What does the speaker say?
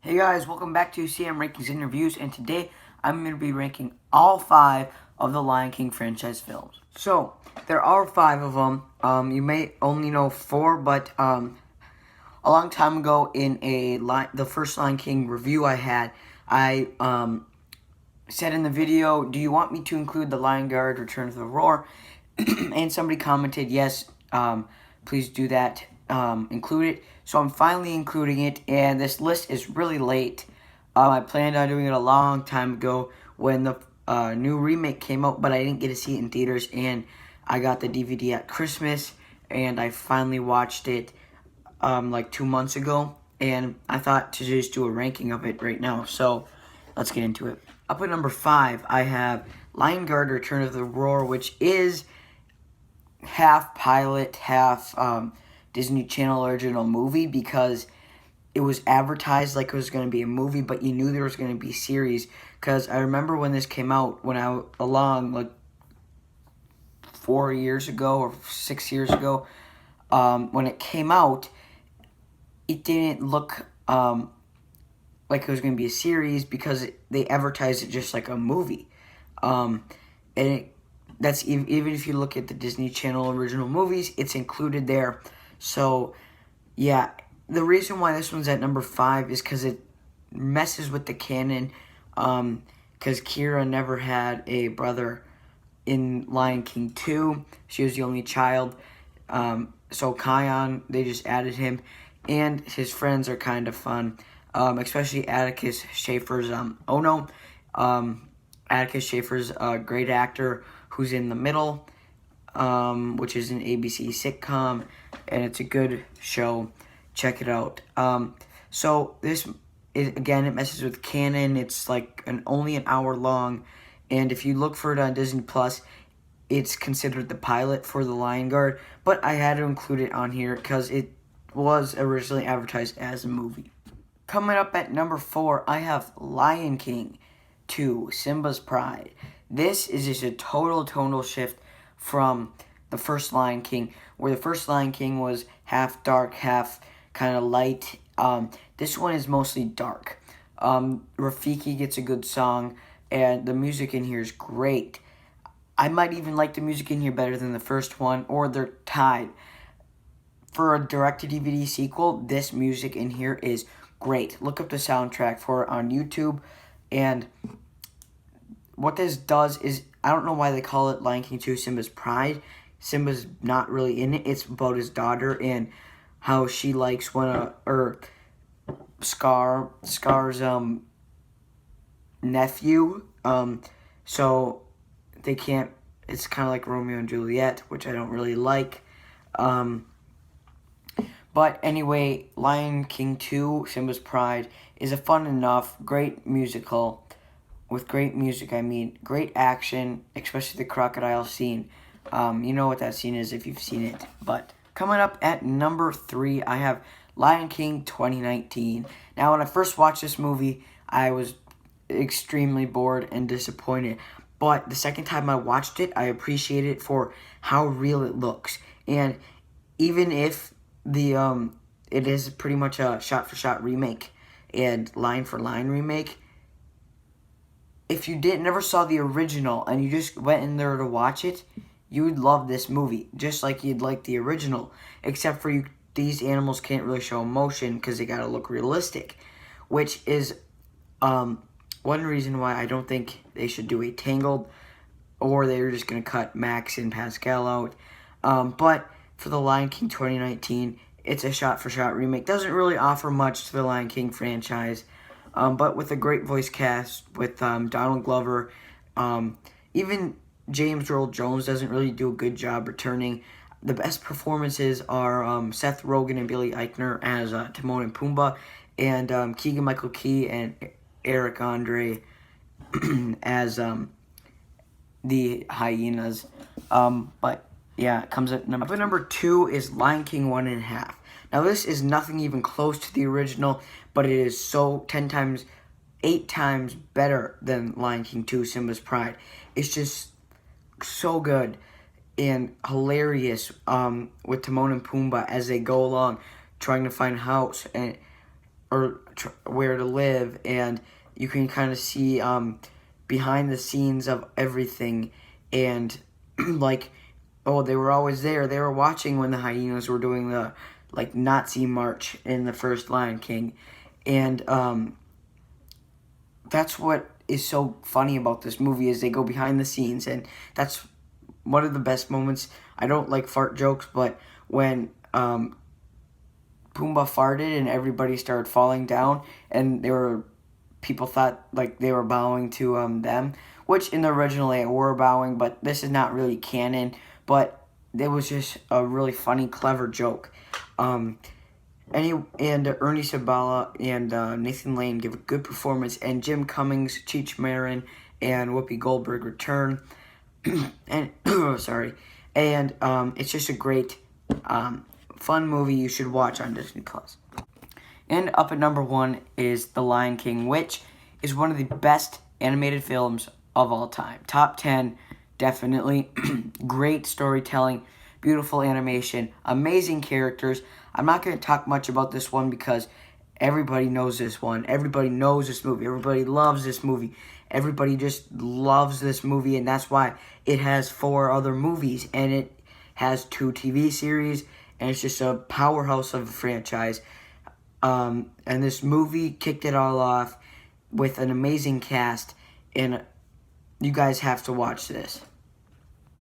Hey guys, welcome back to CM Rankings and Reviews, and today I'm going to be ranking all 5 of the Lion King franchise films. So, there are 5 of them. You may only know 4, but a long time ago in the first Lion King review I had, I said in the video, do you want me to include The Lion Guard, Return of the Roar? And somebody commented, yes, please do that. Include it. So I'm finally including it, and this list is really late. I planned on doing it a long time ago when the new remake came out, but I didn't get to see it in theaters, and I got the DVD at Christmas, and I finally watched it like 2 months ago, and I thought to just do a ranking of it right now. So let's get into it. Up at number 5, I have Lion Guard, Return of the Roar, which is half pilot, half Disney Channel original movie, because it was advertised like it was going to be a movie, but you knew there was going to be a series. Because I remember when this came out, when I along like 4 years ago or 6 years ago, when it came out, it didn't look like it was going to be a series because they advertised it just like a movie. And that's even if you look at the Disney Channel original movies, it's included there. So, yeah, the reason why this one's at number 5 is because it messes with the canon. Because Kira never had a brother in Lion King 2. She was the only child. So Kion, they just added him. And his friends are kind of fun. Especially Atticus Schaefer's Ono. Atticus Schaefer's a great actor who's in The Middle, which is an ABC sitcom, and it's a good show. Check it out. So this is, again, it messes with canon. It's like only an hour long, and if you look for it on Disney Plus, it's considered the pilot for The Lion Guard, but I had to include it on here because it was originally advertised as a movie. Coming up at number 4, I have Lion King 2, Simba's Pride. This is just a total shift from the first Lion King, where the first Lion King was half dark, half kind of light. This one is mostly dark. Rafiki gets a good song, and the music in here is great. I might even like the music in here better than the first one, or they're tied. For a direct-to-DVD sequel, this music in here is great. Look up the soundtrack for it on YouTube, and what this does is, I don't know why they call it Lion King 2 Simba's Pride. Simba's not really in it. It's about his daughter and how she likes Scar's nephew. So they can't, it's kind of like Romeo and Juliet, which I don't really like. But anyway, Lion King 2 Simba's Pride is a fun enough, great musical. With great music, I mean great action, especially the crocodile scene. You know what that scene is if you've seen it. But coming up at number 3, I have Lion King 2019. Now, when I first watched this movie, I was extremely bored and disappointed. But the second time I watched it, I appreciated it for how real it looks. And even if it is pretty much a shot-for-shot remake and line-for-line remake, if you never saw the original and you just went in there to watch it, you would love this movie, just like you'd like the original. Except for these animals can't really show emotion because they gotta look realistic, which is one reason why I don't think they should do a Tangled, or they were just gonna cut Max and Pascal out. But for the Lion King 2019, it's a shot-for-shot remake. Doesn't really offer much to the Lion King franchise. But with a great voice cast, with Donald Glover, even James Earl Jones doesn't really do a good job returning. The best performances are Seth Rogen and Billy Eichner as Timon and Pumbaa, and Keegan-Michael Key and Eric Andre as the hyenas. But yeah, it comes at number 2 is Lion King 1.5. Now, this is nothing even close to the original, but it is so 8 times better than Lion King 2 Simba's Pride. It's just so good and hilarious with Timon and Pumbaa as they go along trying to find a house. And where to live, and you can kind of see behind the scenes of everything, and like, oh, they were always there. They were watching when the hyenas were doing the like Nazi march in the first Lion King, and that's what is so funny about this movie is they go behind the scenes, and that's one of the best moments. I don't like fart jokes, but when Pumbaa farted and everybody started falling down, and people thought like they were bowing to them, which in the original they were bowing, but this is not really canon. But it was just a really funny, clever joke. And Ernie Sabala and Nathan Lane give a good performance, and Jim Cummings, Cheech Marin, and Whoopi Goldberg return. And sorry, and it's just a great, fun movie you should watch on Disney Plus. And up at number 1 is The Lion King, which is one of the best animated films of all time. Top 10, definitely. Great storytelling, beautiful animation, amazing characters. I'm not going to talk much about this one because everybody knows this one. Everybody knows this movie. Everybody loves this movie. Everybody just loves this movie, and that's why it has 4 other movies, and it has 2 TV series, and it's just a powerhouse of a franchise. And this movie kicked it all off with an amazing cast, and you guys have to watch this.